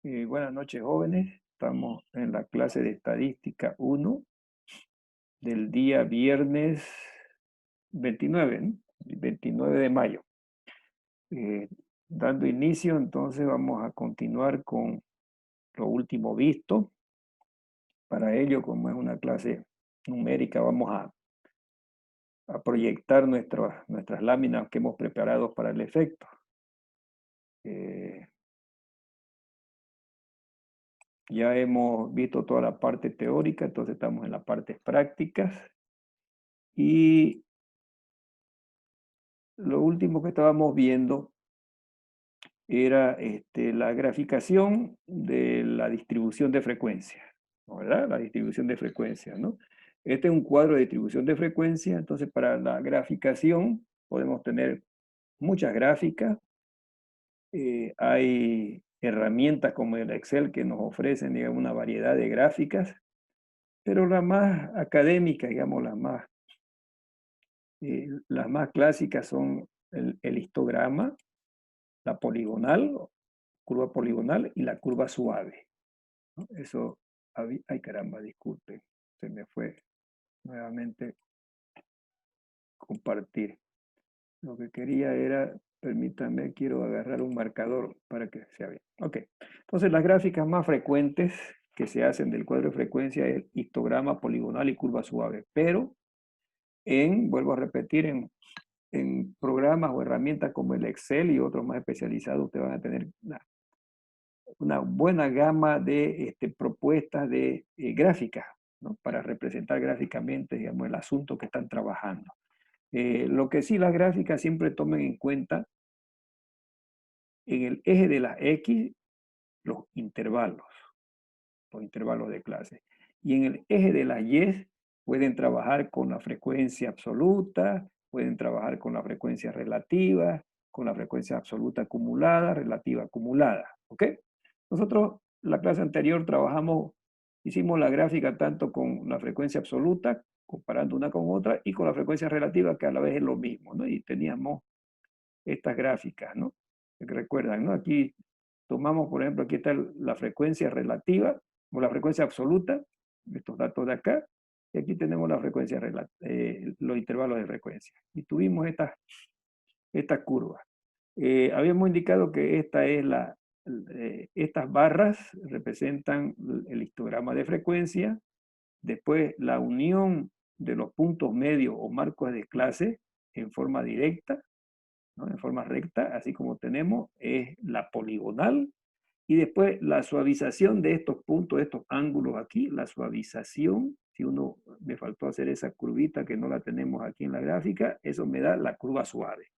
Buenas noches, jóvenes. Estamos en la clase de Estadística 1 del día viernes 29, ¿no? 29 de mayo. Dando inicio, entonces vamos a continuar con lo último visto. Para ello, como es una clase numérica, vamos a proyectar nuestras láminas que hemos preparado para el efecto. Ya hemos visto toda la parte teórica, entonces estamos en las partes prácticas. Y lo último que estábamos viendo era la graficación de la distribución de frecuencia, ¿verdad? La distribución de frecuencia, ¿no? Este es un cuadro de distribución de frecuencia, entonces para la graficación podemos tener muchas gráficas. Hay herramientas como el Excel que nos ofrecen, digamos, una variedad de gráficas, pero las más académicas, digamos, las más clásicas son el histograma, la poligonal, curva poligonal y la curva suave, ¿no? Eso, ay caramba, disculpen, se me fue nuevamente compartir. Lo que quería era, permítanme, quiero agarrar un marcador para que sea bien. Ok, entonces las gráficas más frecuentes que se hacen del cuadro de frecuencia es histograma poligonal y curva suave, pero vuelvo a repetir, en programas o herramientas como el Excel y otros más especializados, ustedes van a tener una buena gama de propuestas de gráficas, ¿no? Para representar gráficamente, digamos, el asunto que están trabajando. Lo que sí las gráficas siempre tomen en cuenta en el eje de la X los intervalos de clase. Y en el eje de la Y pueden trabajar con la frecuencia absoluta, pueden trabajar con la frecuencia relativa, con la frecuencia absoluta acumulada, relativa acumulada. ¿Ok? Nosotros, la clase anterior, hicimos la gráfica tanto con la frecuencia absoluta, comparando una con otra, y con la frecuencia relativa, que a la vez es lo mismo, ¿no? Y teníamos estas gráficas, ¿no? Que recuerdan, ¿no? Aquí tomamos, por ejemplo, aquí está la frecuencia relativa o la frecuencia absoluta, estos datos de acá, y aquí tenemos la frecuencia, los intervalos de frecuencia. Y tuvimos esta curva. Habíamos indicado que estas barras representan el histograma de frecuencia, después la unión de los puntos medios o marcos de clase en forma directa, ¿no? En forma recta, así como tenemos, es la poligonal, y después la suavización de estos puntos, de estos ángulos aquí, la suavización, si uno me faltó hacer esa curvita que no la tenemos aquí en la gráfica, eso me da la curva suave,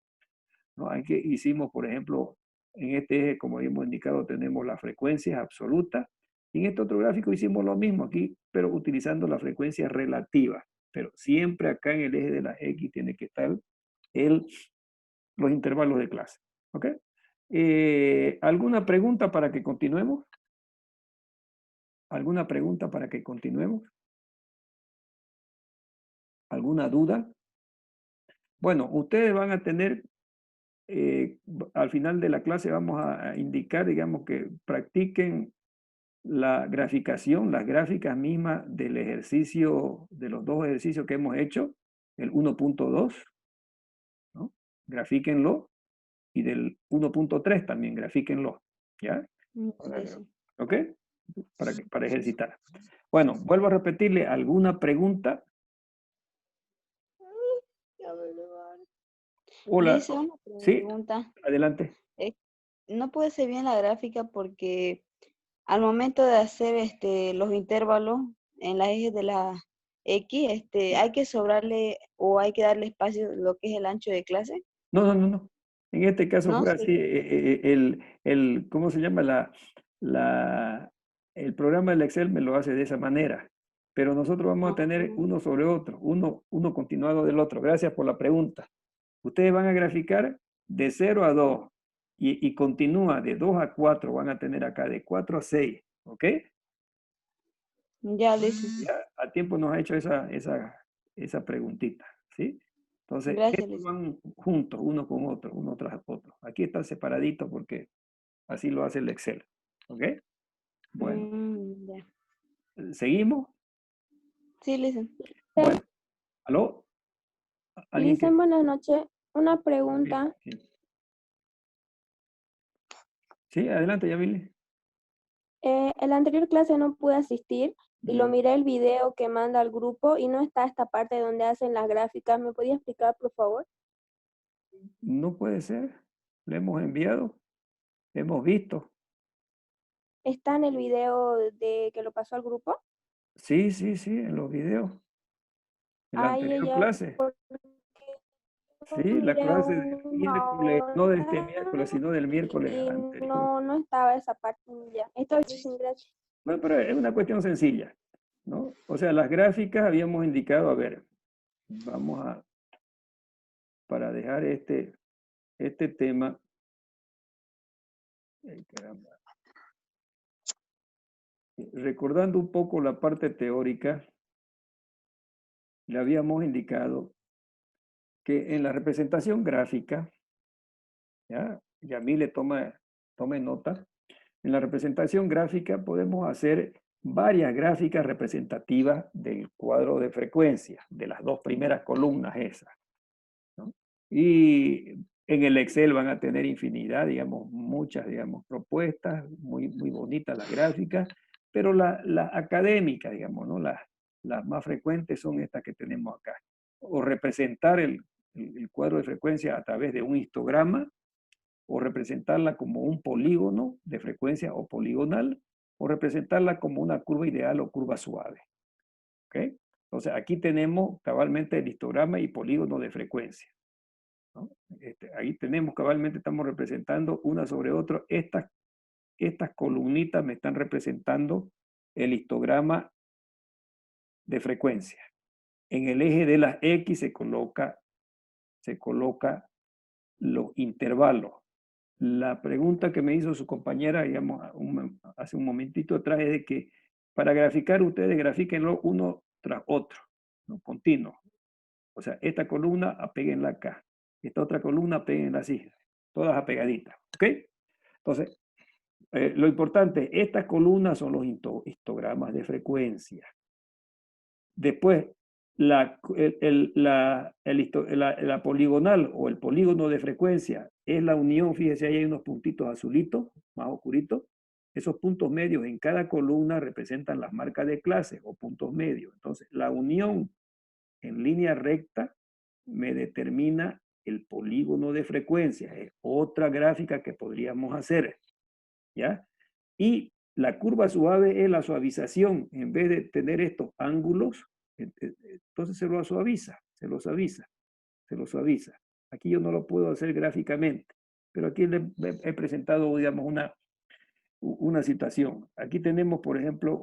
¿no? Aquí hicimos, por ejemplo, en este eje, como hemos indicado, tenemos las frecuencias absolutas. Y en este otro gráfico hicimos lo mismo aquí, pero utilizando la frecuencia relativa. Pero siempre acá en el eje de la X tiene que estar los intervalos de clase. ¿Ok? ¿Alguna pregunta para que continuemos? ¿Alguna pregunta para que continuemos? ¿Alguna duda? Bueno, ustedes van a tener, al final de la clase vamos a indicar, digamos, que practiquen la graficación, las gráficas mismas del ejercicio, de los dos ejercicios que hemos hecho, el 1.2, ¿no? Grafíquenlo, y del 1.3 también, grafíquenlo, ¿ya? Sí, sí. ¿Ok? Para ejercitar. Bueno, vuelvo a repetirle, ¿alguna pregunta? Hola, Dice una sí, pregunta. adelante. eh, No puede ser bien la gráfica porque al momento de hacer los intervalos en la eje de la X, hay que sobrarle o hay que darle espacio lo que es el ancho de clase, No, no, no, no. En este caso ¿no? fue así, ¿cómo se llama? El programa del Excel me lo hace de esa manera, pero nosotros vamos a tener uno sobre otro, uno continuado del otro. Gracias por la pregunta. Ustedes van a graficar de 0 a 2 y continúa de 2 a 4, van a tener acá de 4 a 6, ¿ok? Ya, dice. Ya a tiempo nos ha hecho esa preguntita, ¿sí? Entonces, Gracias, estos Liz. van juntos, uno con otro, uno tras otro. Aquí están separaditos porque así lo hace el Excel, ¿ok? Bueno, Ya. ¿seguimos? Sí, listen. Bueno, ¿aló? ¿Alguien que...? Listen, buenas noches. Una Bien, pregunta. sí. Sí, adelante, Yamile. En la anterior clase no pude asistir y lo Ya. miré el video que manda al grupo y no está esta parte donde hacen las gráficas. ¿Me podía explicar, por favor? No puede ser. Le hemos enviado, hemos visto. ¿Está en el video de que lo pasó al grupo? Sí, sí, sí, en los videos. En la Ahí anterior ella, clase. porque Sí, yo la miré clase del una miércoles, no de este hora miércoles, sino del miércoles y anterior. no estaba esa parte ya. Estoy sin gracias. Bueno, pero es una cuestión sencilla, ¿no? O sea, las gráficas habíamos indicado, a ver, vamos a, para dejar este tema, caramba, recordando un poco la parte teórica, le habíamos indicado que en la representación gráfica, ¿ya? Yamile tome nota, en la representación gráfica podemos hacer varias gráficas representativas del cuadro de frecuencia, de las dos primeras columnas esas, ¿no? Y en el Excel van a tener infinidad, digamos, muchas, digamos, propuestas, muy, muy bonitas las gráficas, pero las académicas, digamos, ¿no? Las más frecuentes son estas que tenemos acá. O representar el cuadro de frecuencia a través de un histograma, o representarla como un polígono de frecuencia o poligonal, o representarla como una curva ideal o curva suave. ¿Ok? Entonces, aquí tenemos cabalmente el histograma y polígono de frecuencia, ¿no? Ahí tenemos cabalmente, estamos representando una sobre otra. Estas columnitas me están representando el histograma de frecuencia. En el eje de las X se coloca los intervalos. La pregunta que me hizo su compañera, digamos, hace un momentito atrás, es de que para graficar ustedes grafíquenlo uno tras otro, ¿no? Continuo. O sea, esta columna apéguenla acá, esta otra columna apéguenla así, todas apegaditas, ¿ok? Entonces, lo importante, estas columnas son los histogramas de frecuencia. Después, la poligonal o el polígono de frecuencia es la unión, fíjese, ahí hay unos puntitos azulitos, más oscuritos. Esos puntos medios en cada columna representan las marcas de clase o puntos medios. Entonces, la unión en línea recta me determina el polígono de frecuencia. Es otra gráfica que podríamos hacer, ¿ya? Y la curva suave es la suavización. En vez de tener estos ángulos, entonces se lo suaviza, se lo suaviza, se lo suaviza. Aquí yo no lo puedo hacer gráficamente, pero aquí le he presentado, digamos, una situación. Aquí tenemos, por ejemplo,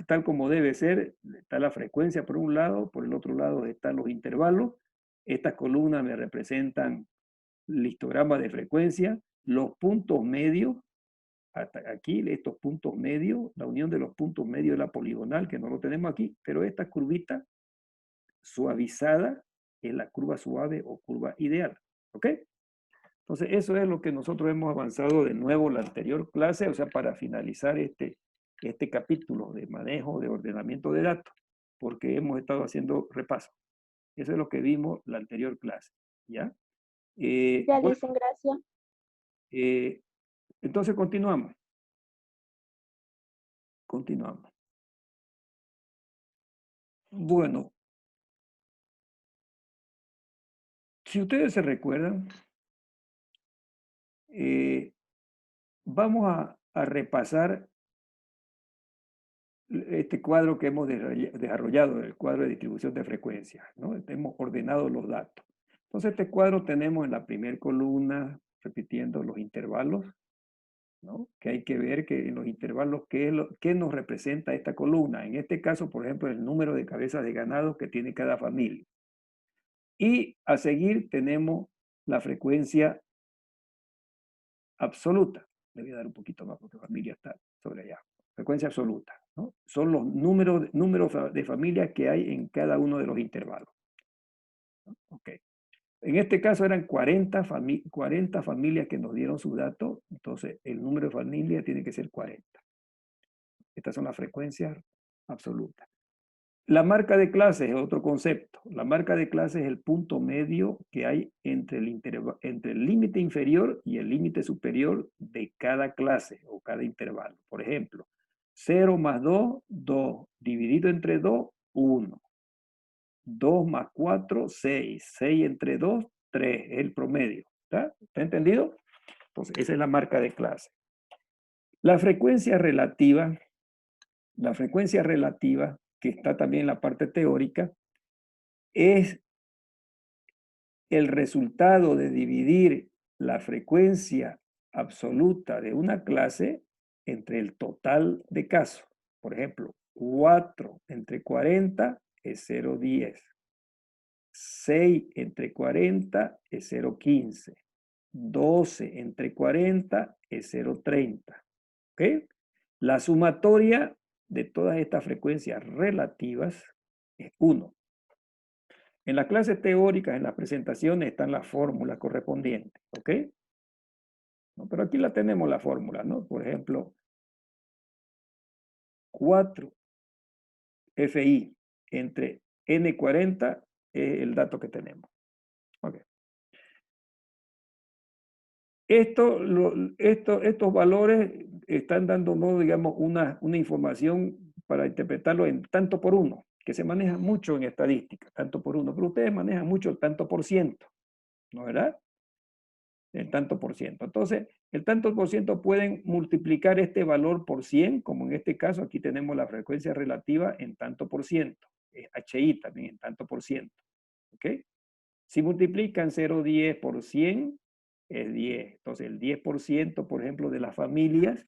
tal como debe ser, está la frecuencia por un lado, por el otro lado están los intervalos. Estas columnas me representan el histograma de frecuencia, los puntos medios, hasta aquí estos puntos medios, la unión de los puntos medios de la poligonal, que no lo tenemos aquí, pero esta curvita suavizada es la curva suave o curva ideal. ¿Ok? Entonces, eso es lo que nosotros hemos avanzado de nuevo en la anterior clase, o sea, para finalizar este capítulo de manejo de ordenamiento de datos, porque hemos estado haciendo repaso. Eso es lo que vimos la anterior clase. ¿Ya? Ya, Bueno, Listen, gracias. entonces continuamos. Continuamos. Bueno, si ustedes se recuerdan, vamos a repasar este cuadro que hemos desarrollado, el cuadro de distribución de frecuencias, ¿no? Hemos ordenado los datos. Entonces, este cuadro tenemos en la primera columna, repitiendo los intervalos, ¿no? Que hay que ver que en los intervalos, ¿qué nos representa esta columna? En este caso, por ejemplo, el número de cabezas de ganado que tiene cada familia. Y a seguir tenemos la frecuencia absoluta. Le voy a dar un poquito más porque familia está sobre allá. Frecuencia absoluta, ¿no? Son los números de familias que hay en cada uno de los intervalos, ¿no? Ok. En este caso eran 40 familias que nos dieron su dato, entonces el número de familias tiene que ser 40. Estas son las frecuencias absolutas. La marca de clase es otro concepto. La marca de clase es el punto medio que hay entre el límite inferior y el límite superior de cada clase o cada intervalo. Por ejemplo, 0 más 2, 2. Dividido entre 2, 1. 2 más 4, 6. 6 entre 2, 3. Es el promedio. ¿Está entendido? Entonces, esa es la marca de clase. La frecuencia relativa, que está también en la parte teórica, es el resultado de dividir la frecuencia absoluta de una clase entre el total de casos. Por ejemplo, 4 entre 40 es 0,10. 6 entre 40 es 0,15. 12 entre 40 es 0,30. ¿Ok? La sumatoria de todas estas frecuencias relativas es 1. En las clases teóricas, en las presentaciones, están las fórmulas correspondientes. ¿Ok? ¿No? Pero aquí la tenemos la fórmula, ¿no? Por ejemplo, 4 FI entre N40 es el dato que tenemos. Ok. Estos valores están dándonos, digamos, una información para interpretarlo en tanto por uno, que se maneja mucho en estadística, tanto por uno, pero ustedes manejan mucho el tanto por ciento, ¿no es verdad? El tanto por ciento. Entonces, el tanto por ciento pueden multiplicar este valor por 100, como en este caso, aquí tenemos la frecuencia relativa en tanto por ciento, HI también en tanto por ciento, ¿ok? Si multiplican 0,10 por 100, es 10. Entonces, el 10%, por ejemplo, de las familias,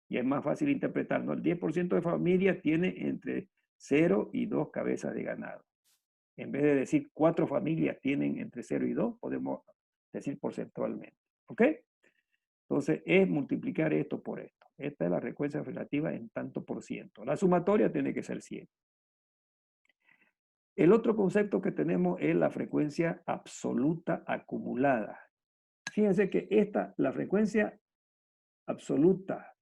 y es más fácil interpretar, ¿no? El 10% de familias tiene entre 0 y 2 cabezas de ganado. En vez de decir 4 familias tienen entre 0 y 2, podemos decir porcentualmente. ¿Ok? Entonces, es multiplicar esto por esto. Esta es la frecuencia relativa en tanto por ciento. La sumatoria tiene que ser 100. El otro concepto que tenemos es la frecuencia absoluta acumulada. Fíjense que la frecuencia absoluta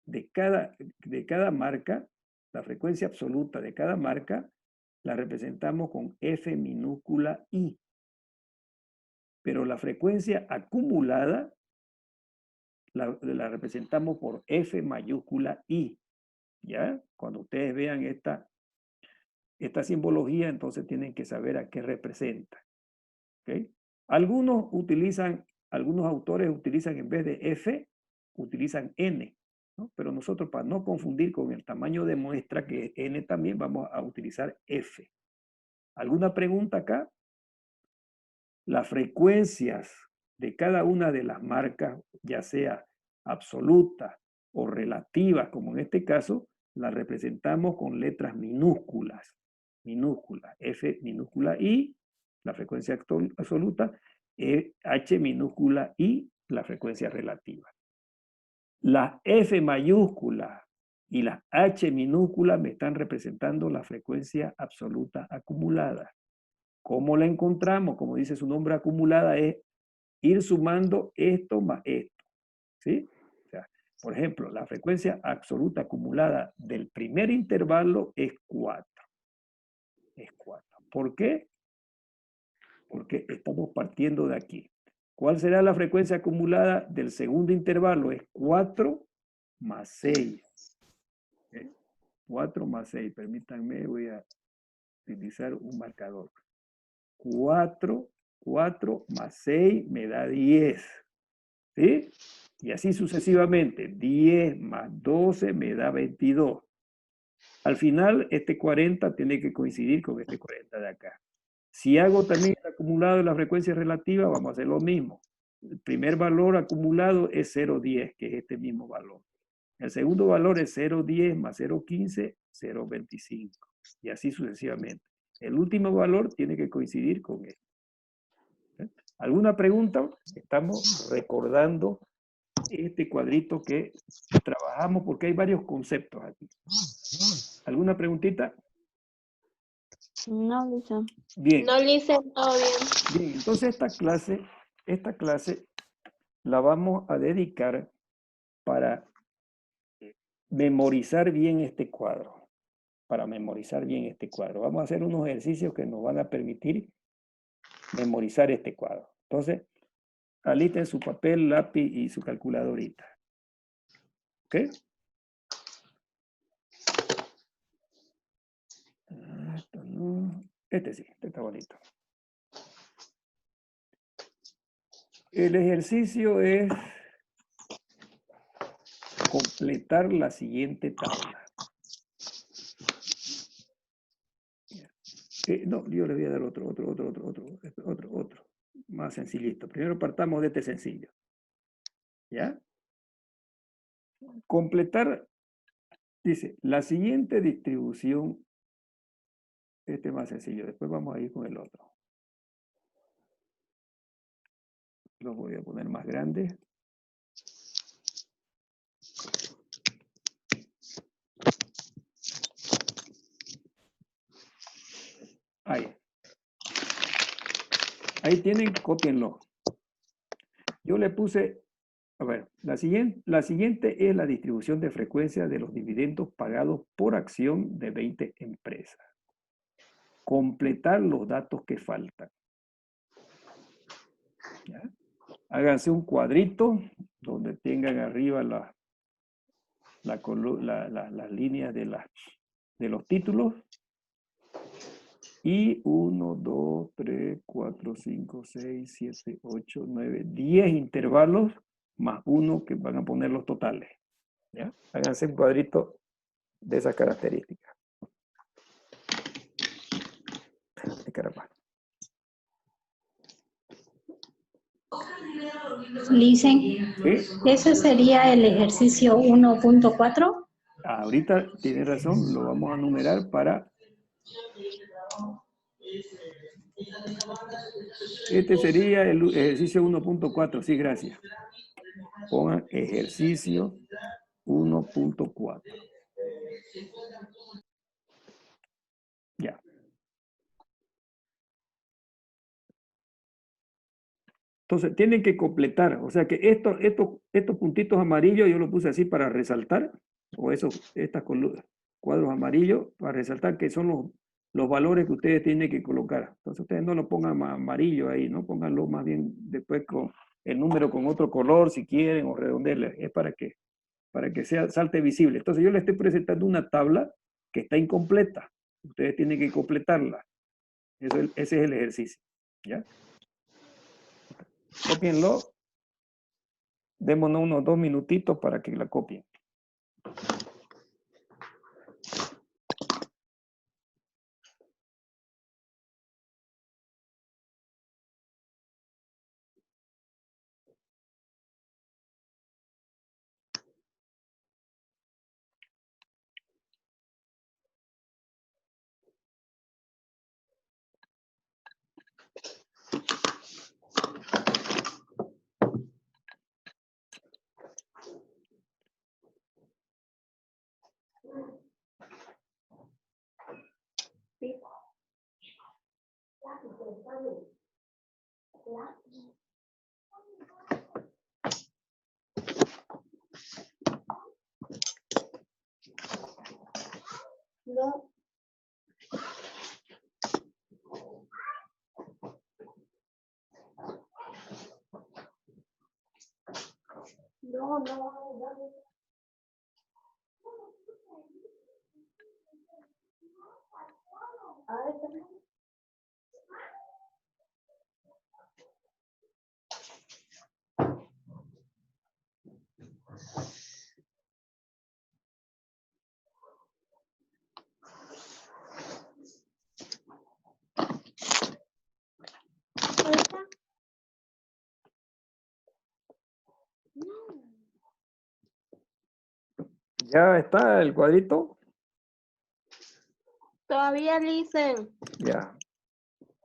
de cada marca, la frecuencia absoluta de cada marca, la representamos con F minúscula I. Pero la frecuencia acumulada la representamos por F mayúscula I. ¿Ya? Cuando ustedes vean esta simbología, entonces tienen que saber a qué representa. ¿Okay? Algunos autores utilizan en vez de F, utilizan N, ¿no? Pero nosotros, para no confundir con el tamaño de muestra, que es N también, vamos a utilizar F. ¿Alguna pregunta acá? Las frecuencias de cada una de las marcas, ya sea absoluta o relativa, como en este caso, las representamos con letras minúsculas. Minúsculas. F minúscula I, la frecuencia absoluta, H minúscula I, la frecuencia relativa. Las F mayúscula y las H minúscula me están representando la frecuencia absoluta acumulada. ¿Cómo la encontramos? Como dice su nombre, acumulada, es ir sumando esto más esto. ¿Sí? O sea, por ejemplo, la frecuencia absoluta acumulada del primer intervalo es 4. Es 4. ¿Por qué? Porque estamos partiendo de aquí. ¿Cuál será la frecuencia acumulada del segundo intervalo? Es 4 más 6. ¿Okay? 4 más 6. Permítanme, voy a utilizar un marcador. 4 más 6 me da 10. ¿Sí? Y así sucesivamente. 10 más 12 me da 22. Al final, este 40 tiene que coincidir con este 40 de acá. Si hago también el acumulado de la frecuencia relativa, vamos a hacer lo mismo. El primer valor acumulado es 0,10, que es este mismo valor. El segundo valor es 0,10 más 0,15, 0,25. Y así sucesivamente. El último valor tiene que coincidir con este. ¿Alguna pregunta? Estamos recordando este cuadrito que trabajamos porque hay varios conceptos aquí. ¿Alguna preguntita? No, Lisa. Bien. No, Lisa, todo bien. Bien, entonces esta clase la vamos a dedicar para memorizar bien este cuadro. Para memorizar bien este cuadro. Vamos a hacer unos ejercicios que nos van a permitir memorizar este cuadro. Entonces, alisten su papel, lápiz y su calculadorita. ¿Ok? Esto no. Este sí, este está bonito. El ejercicio es completar la siguiente tabla. No, yo le voy a dar otro. Más sencillito. Primero partamos de este sencillo. ¿Ya? Completar, dice, la siguiente distribución. Este es más sencillo. Después vamos a ir con el otro. Lo voy a poner más grande. Ahí. Ahí tienen, cópienlo. Yo le puse, a ver, la siguiente es la distribución de frecuencia de los dividendos pagados por acción de 20 empresas. Completar los datos que faltan. ¿Ya? Háganse un cuadrito donde tengan arriba las líneas de los títulos. Y 1, 2, 3, 4, 5, 6, 7, 8, 9, 10 intervalos más uno que van a poner los totales. ¿Ya? Háganse un cuadrito de esas características. Caramba. Listen, ¿Sí? ¿ese sería el ejercicio 1.4? Ahorita tiene razón, lo vamos a numerar para... Este sería el ejercicio 1.4, sí, gracias. Pongan ejercicio 1.4. Ya. Entonces, tienen que completar. O sea que estos puntitos amarillos yo los puse así para resaltar, o estas cuadros amarillos para resaltar que son los valores que ustedes tienen que colocar. Entonces, ustedes no lo pongan amarillo ahí, ¿no? Pónganlo más bien después con el número con otro color, si quieren, o redondearle. Es para que salte visible. Entonces, yo les estoy presentando una tabla que está incompleta. Ustedes tienen que completarla. Ese es el ejercicio. ¿Ya? Cópienlo. Démonos unos 2 minutitos para que la copien. No. No. ¿Ya está el cuadrito? Todavía dicen. Ya.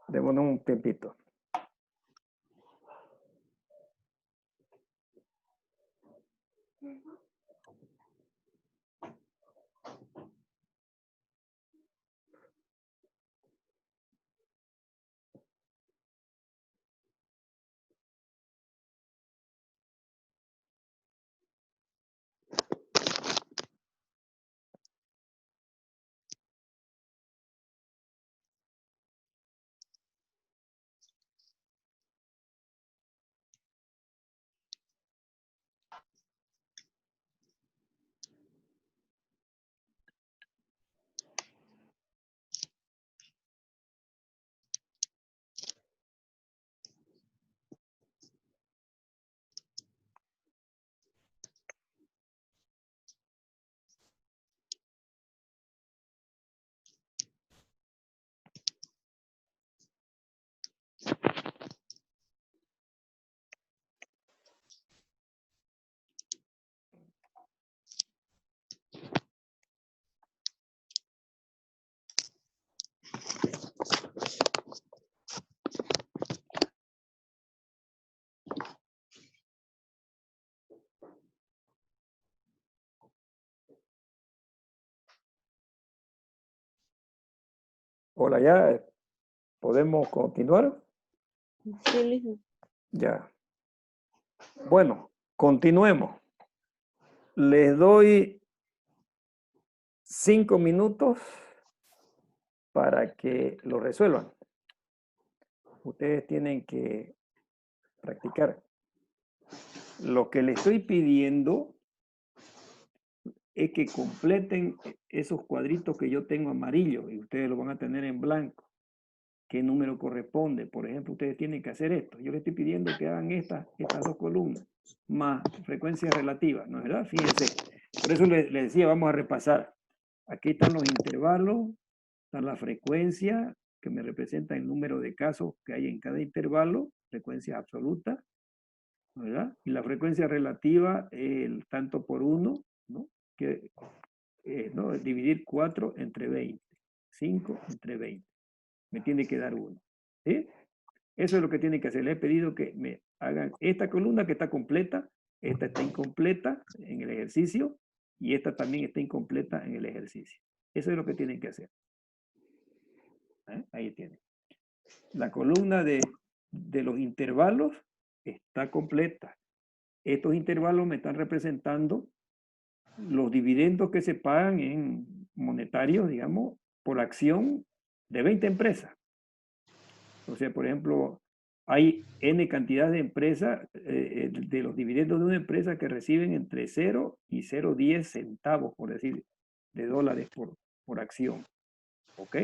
Démonos un tiempito. Hola, ya. ¿Podemos continuar? Sí, listo. Ya. Bueno, continuemos. Les doy 5 minutos para que lo resuelvan. Ustedes tienen que practicar. Lo que les estoy pidiendo es que completen esos cuadritos que yo tengo amarillos y ustedes lo van a tener en blanco. ¿Qué número corresponde? Por ejemplo, ustedes tienen que hacer esto. Yo les estoy pidiendo que hagan estas dos columnas, más frecuencia relativa, ¿no es verdad? Fíjense. Por eso les decía, vamos a repasar. Aquí están los intervalos, está la frecuencia, que me representa el número de casos que hay en cada intervalo, frecuencia absoluta, ¿no es verdad? Y la frecuencia relativa, el tanto por uno, ¿no? Que, ¿no? Dividir 4 entre 20, 5 entre 20. Me tiene que dar 1. ¿Sí? Eso es lo que tienen que hacer. Les he pedido que me hagan esta columna que está completa, esta está incompleta en el ejercicio y esta también está incompleta en el ejercicio. Eso es lo que tienen que hacer. Ahí tienen. La columna de los intervalos está completa. Estos intervalos me están representando los dividendos que se pagan en monetarios, digamos, por acción de 20 empresas. O sea, por ejemplo, hay N cantidad de empresas, de los dividendos de una empresa que reciben entre 0 y 0,10 centavos, por decir, de dólares por acción. ¿Ok?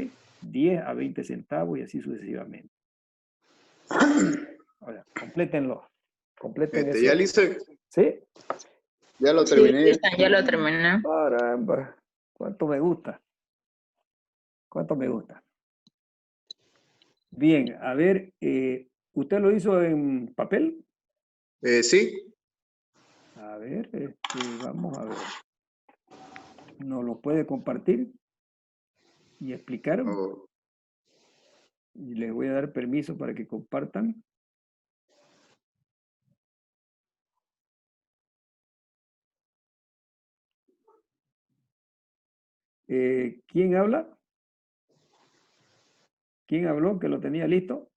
10 a 20 centavos y así sucesivamente. Ahora, complétenlo. Completen ese. ¿Ya listo? ¿Sí? Ya lo terminé. Sí, ya lo terminé. Caramba. ¿Cuánto me gusta? ¿Cuánto me gusta? Bien, a ver, ¿usted lo hizo en papel? Sí. A ver, vamos a ver. ¿Nos lo puede compartir y explicar? Oh, Y les voy a dar permiso para que compartan. ¿Quién habla? ¿Quién habló que lo tenía listo?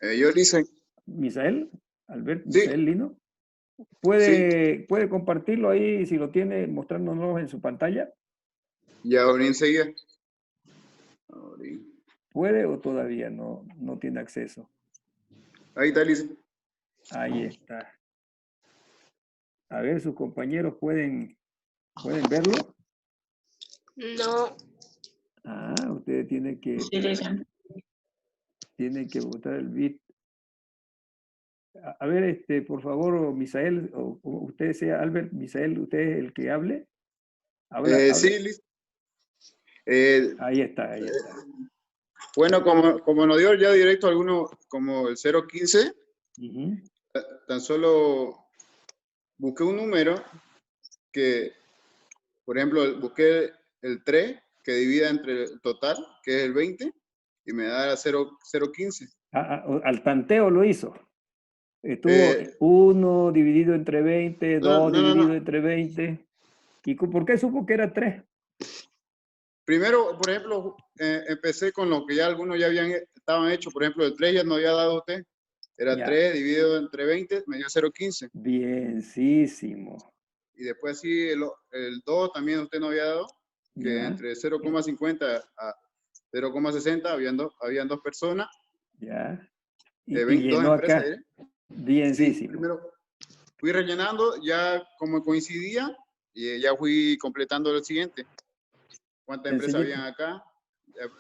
yo lo hice. ¿Misael? ¿Albert Sí. Misael Lino? ¿Puede compartirlo ahí si lo tiene mostrándonos en su pantalla? Ya abrí enseguida. ¿Puede o todavía no tiene acceso? Ahí está listo. Ahí está. A ver, sus compañeros pueden verlo. No. Ah, ustedes tienen que Sí, dicen. botar el bit. A ver, por favor, Misael, o usted sea Albert, Misael, usted es el que hable. Habla. Sí, listo. Ahí está. Bueno, como nos dio ya directo alguno, como el 015, tan solo busqué un número que, por ejemplo, busqué el 3, que divida entre el total, que es el 20, y me da 0,15. Al tanteo lo hizo. Estuvo 1 dividido entre 20, 2 dividido entre 20. ¿Y por qué supo que era 3? Primero, por ejemplo, empecé con lo que ya algunos ya estaban hechos. Por ejemplo, el 3 ya no había dado usted. Era Ya. 3 dividido entre 20, me dio 0,15. Bienísimo. Y después sí, el 2 también usted no había dado, que Ya. entre 0,50 a 0,60 habían dos personas. Ya. Y 22 llenó empresas. acá. Bienísimo. Sí, primero fui rellenando, ya como coincidía, y ya fui completando el siguiente. ¿Cuántas empresas habían acá?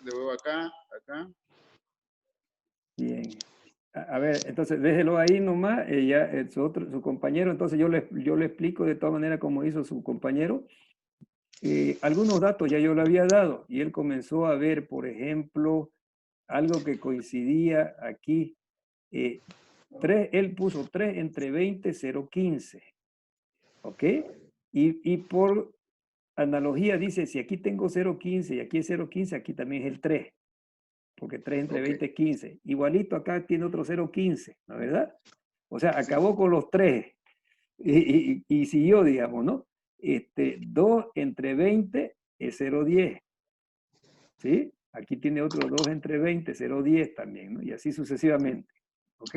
Luego acá. Bien. A ver, entonces déjelo ahí nomás, su compañero, entonces yo le explico de todas maneras cómo hizo su compañero. Algunos datos ya yo le había dado y él comenzó a ver, por ejemplo, algo que coincidía aquí. 3, él puso 3 entre 20, 0,15. ¿Ok? Y por analogía dice, si aquí tengo 0,15 y aquí es 0,15, aquí también es el 3. Porque 3 entre 20 es 15. Igualito acá tiene otro 0,15, ¿no es verdad? O sea, acabó con los 3 y siguió, digamos, ¿no? 2 entre 20 es 0,10. ¿Sí? Aquí tiene otro 2 entre 20, 0,10 también, ¿no? Y así sucesivamente. ¿Ok?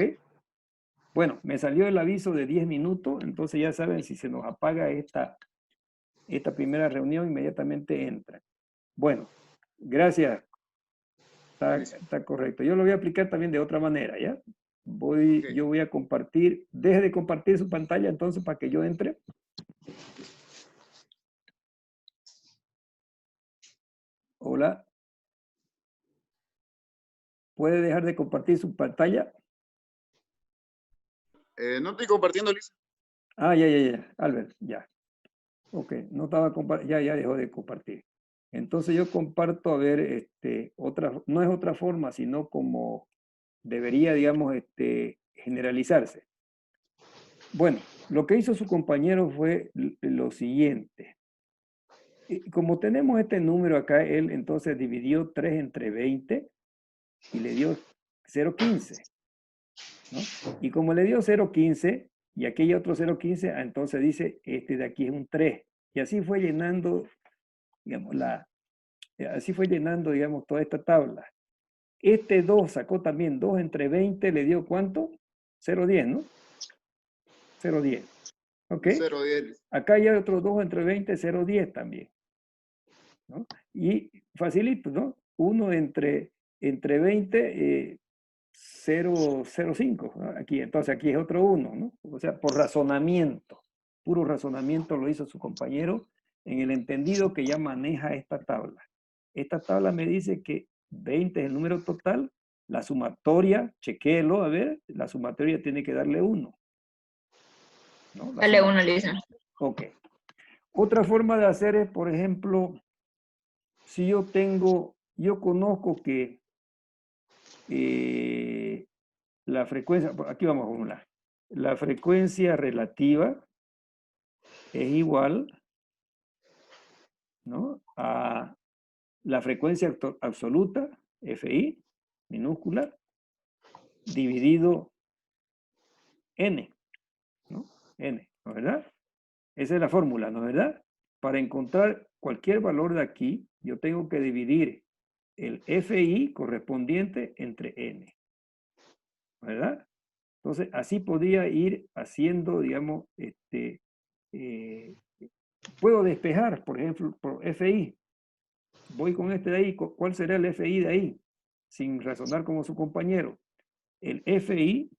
Bueno, me salió el aviso de 10 minutos, entonces ya saben, si se nos apaga esta primera reunión, inmediatamente entra. Bueno, gracias. Está correcto. Yo lo voy a aplicar también de otra manera, ¿ya? Yo voy a compartir, deje de compartir su pantalla entonces para que yo entre. Hola. ¿Puede dejar de compartir su pantalla? No estoy compartiendo, Lisa. Ah, ya. Albert, ya. Ok, no estaba ya dejó de compartir. Entonces yo comparto, a ver, no es otra forma, sino como debería, digamos, generalizarse. Bueno, lo que hizo su compañero fue lo siguiente. Como tenemos este número acá, él entonces dividió 3 entre 20 y le dio 0,15, ¿no? Y como le dio 0,15 y aquí hay otro 0,15, entonces dice, este de aquí es un 3. Y así fue llenando, digamos, digamos, toda esta tabla. Este 2 sacó también 2 entre 20, le dio ¿cuánto? 0,10, ¿no? 0,10. ¿Ok? 0,10. Acá hay otro 2 entre 20, 0,10 también, ¿no? Y facilito, ¿no? 1 entre 20, 0,05, ¿no? Aquí, entonces aquí es otro 1, ¿no? O sea, por razonamiento, puro razonamiento lo hizo su compañero en el entendido que ya maneja esta tabla. Esta tabla me dice que 20 es el número total, la sumatoria, chequéelo, a ver, la sumatoria tiene que darle 1. ¿No? Dale 1, Lisa. Ok. Otra forma de hacer es, por ejemplo, si yo conozco que la frecuencia, aquí vamos a formular, la frecuencia relativa es igual, ¿no?, a la frecuencia absoluta, FI, minúscula, dividido N, ¿no? N, ¿no es verdad? Esa es la fórmula, ¿no es verdad? Para encontrar cualquier valor de aquí, yo tengo que dividir el FI correspondiente entre N, ¿verdad? Entonces, así podría ir haciendo, digamos, puedo despejar, por ejemplo, por FI. Voy con este de ahí, ¿cuál será el FI de ahí? Sin razonar como su compañero. El FI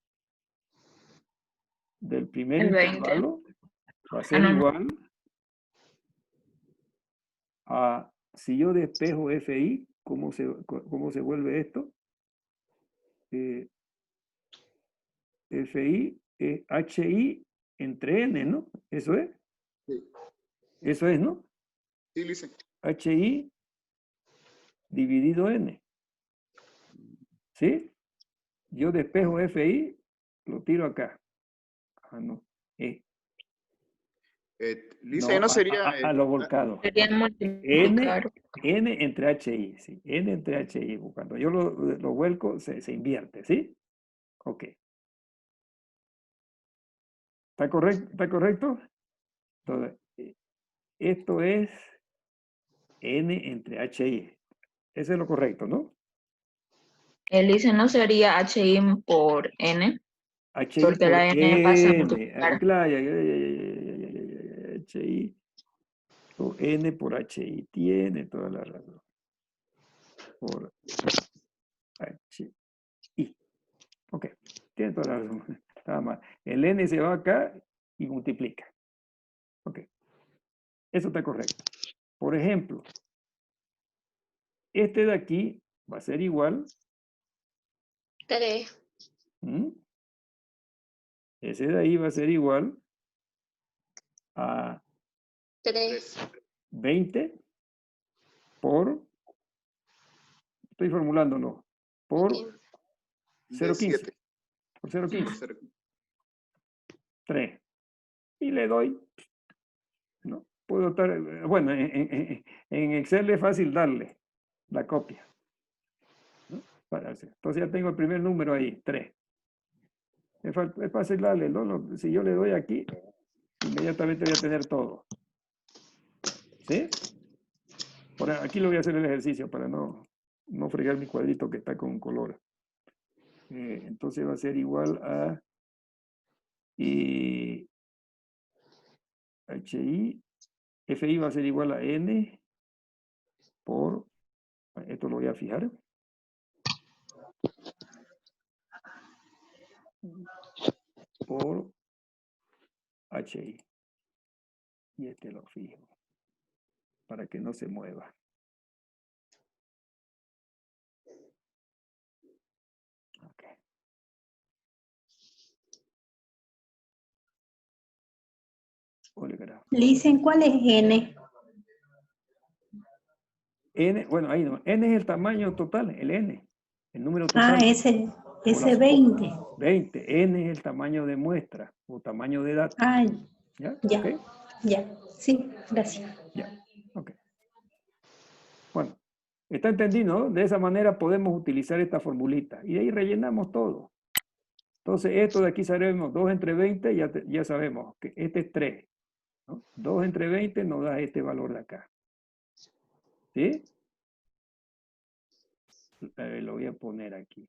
del primer intervalo va a ser igual a, si yo despejo FI, ¿cómo se vuelve esto? FI es HI entre N, ¿no? ¿Eso es? Sí. Eso es, ¿no? Sí, Lisa. HI dividido N. ¿Sí? Yo despejo FI, lo tiro acá. Ah, no. Lisa, no sería... a lo volcado. Sería multiplicar. N entre HI, sí. N entre HI. Cuando yo lo vuelco, se invierte, ¿sí? Ok. ¿Está correcto? ¿Está correcto? Entonces, esto es N entre HI. Eso es lo correcto, ¿no? Lisa, no sería HI por N. HI Porque por la N pasa a N. multiplicar. Claro, HI o N por HI. Tiene toda la razón. Por HI. Ok. Tiene toda la razón. Nada más. El N se va acá y multiplica. Ok. Eso está correcto. Por ejemplo, este de aquí va a ser igual. 3. Ese de ahí va a ser igual a 3. 20 por, estoy formulándolo, por 0,15. Por 0,15. 3. Y le doy, ¿no? Puedo estar, bueno, en Excel es fácil darle la copia, ¿no? Entonces ya tengo el primer número ahí, 3. Es fácil darle, ¿no? Si yo le doy aquí, inmediatamente voy a tener todo. ¿Sí? Por aquí lo voy a hacer el ejercicio para no no fregar mi cuadrito que está con color. Entonces va a ser igual a HI, FI va a ser igual a N por, esto lo voy a fijar, por HI. Y este lo fijo, para que no se mueva. Ok. Le dicen cuál es N. N, bueno, ahí no. N es el tamaño total, el N, el número Ah, total. ese 20. 20. N es el tamaño de muestra o tamaño de datos. Ah, ¿Ya? ya, ¿Ok? ya. Sí, gracias. Ya. Ok. Bueno, está entendido, ¿no? De esa manera podemos utilizar esta formulita. Y de ahí rellenamos todo. Entonces, esto de aquí sabemos 2 entre 20, ya sabemos que este es 3. ¿No? 2 entre 20 nos da este valor de acá. ¿Sí? Lo voy a poner aquí.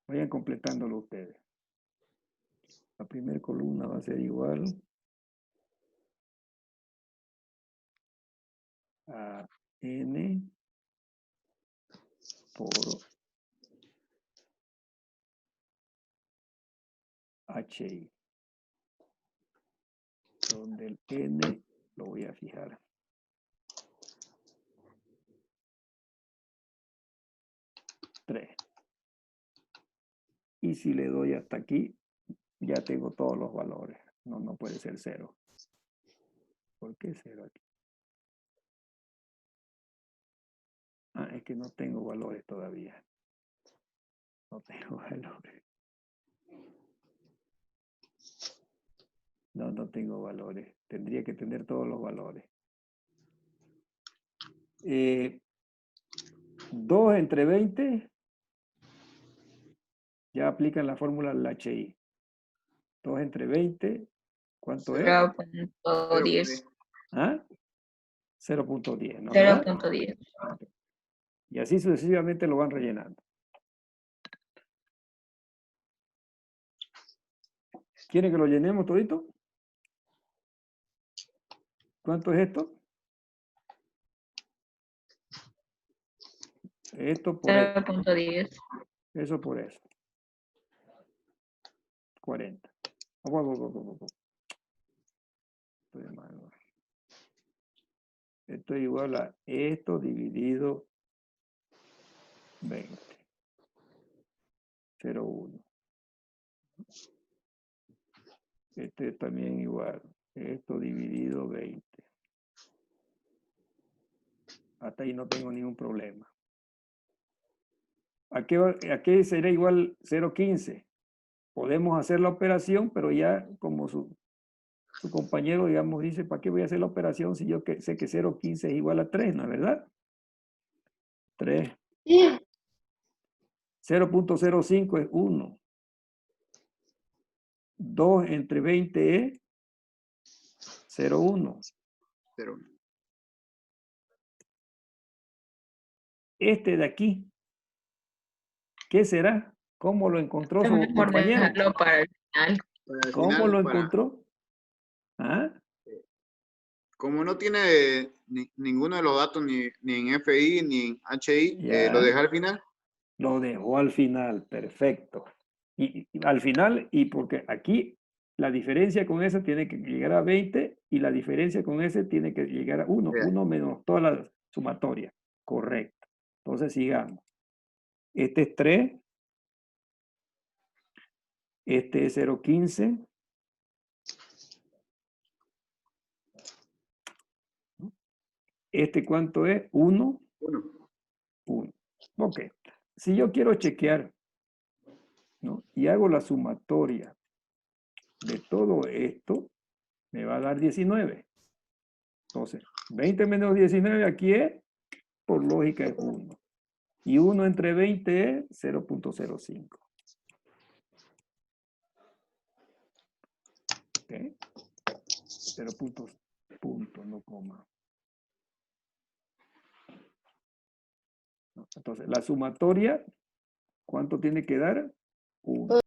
Vayan completándolo ustedes. La primera columna va a ser igual a N por HI, donde el N lo voy a fijar. Y si le doy hasta aquí, ya tengo todos los valores. No puede ser 0. ¿Por qué 0 aquí? Ah, es que no tengo valores todavía. No tengo valores. No tengo valores. Tendría que tener todos los valores. 2 entre 20 ya aplican la fórmula del HI. 2 entre 20, ¿cuánto es? 0.10. ¿Ah? 0.10, ¿no? ¿Verdad? 0.10. Y así sucesivamente lo van rellenando. ¿Quieren que lo llenemos todito? ¿Cuánto es esto? Esto por esto. 0.10. Eso por eso. 40. Estoy mal. Esto es igual a esto dividido 20. 0,1. Este es también igual. Esto dividido 20. Hasta ahí no tengo ningún problema. ¿A qué será igual 0,15? Podemos hacer la operación, pero ya como su compañero, digamos, dice, ¿para qué voy a hacer la operación si yo sé que 0,15 es igual a 3, ¿no es verdad? 3. 0.05 es 1. 2 entre 20 es 0,1. 0. Este de aquí, ¿qué será? ¿Cómo lo encontró Es su mejor compañero? dejarlo para el final. Para el ¿Cómo final, lo encontró? ¿Ah? como no tiene ninguno de los datos ni en FI ni en HI, Ya. lo deja al final. Lo dejó al final, perfecto. Y al final, y porque aquí la diferencia con ese tiene que llegar a 20 y la diferencia con ese tiene que llegar a 1. Yeah. 1 menos toda la sumatoria. Correcto. Entonces sigamos. Este es 3. Este es 0,15. ¿Este cuánto es? 1. 1. Ok. Si yo quiero chequear, ¿no? Y hago la sumatoria de todo esto, me va a dar 19. Entonces, 20 menos 19 aquí es, por lógica, es 1. Y 1 entre 20 es 0.05. ¿Ok? 0 punto, no coma. Entonces, la sumatoria, ¿cuánto tiene que dar? 1.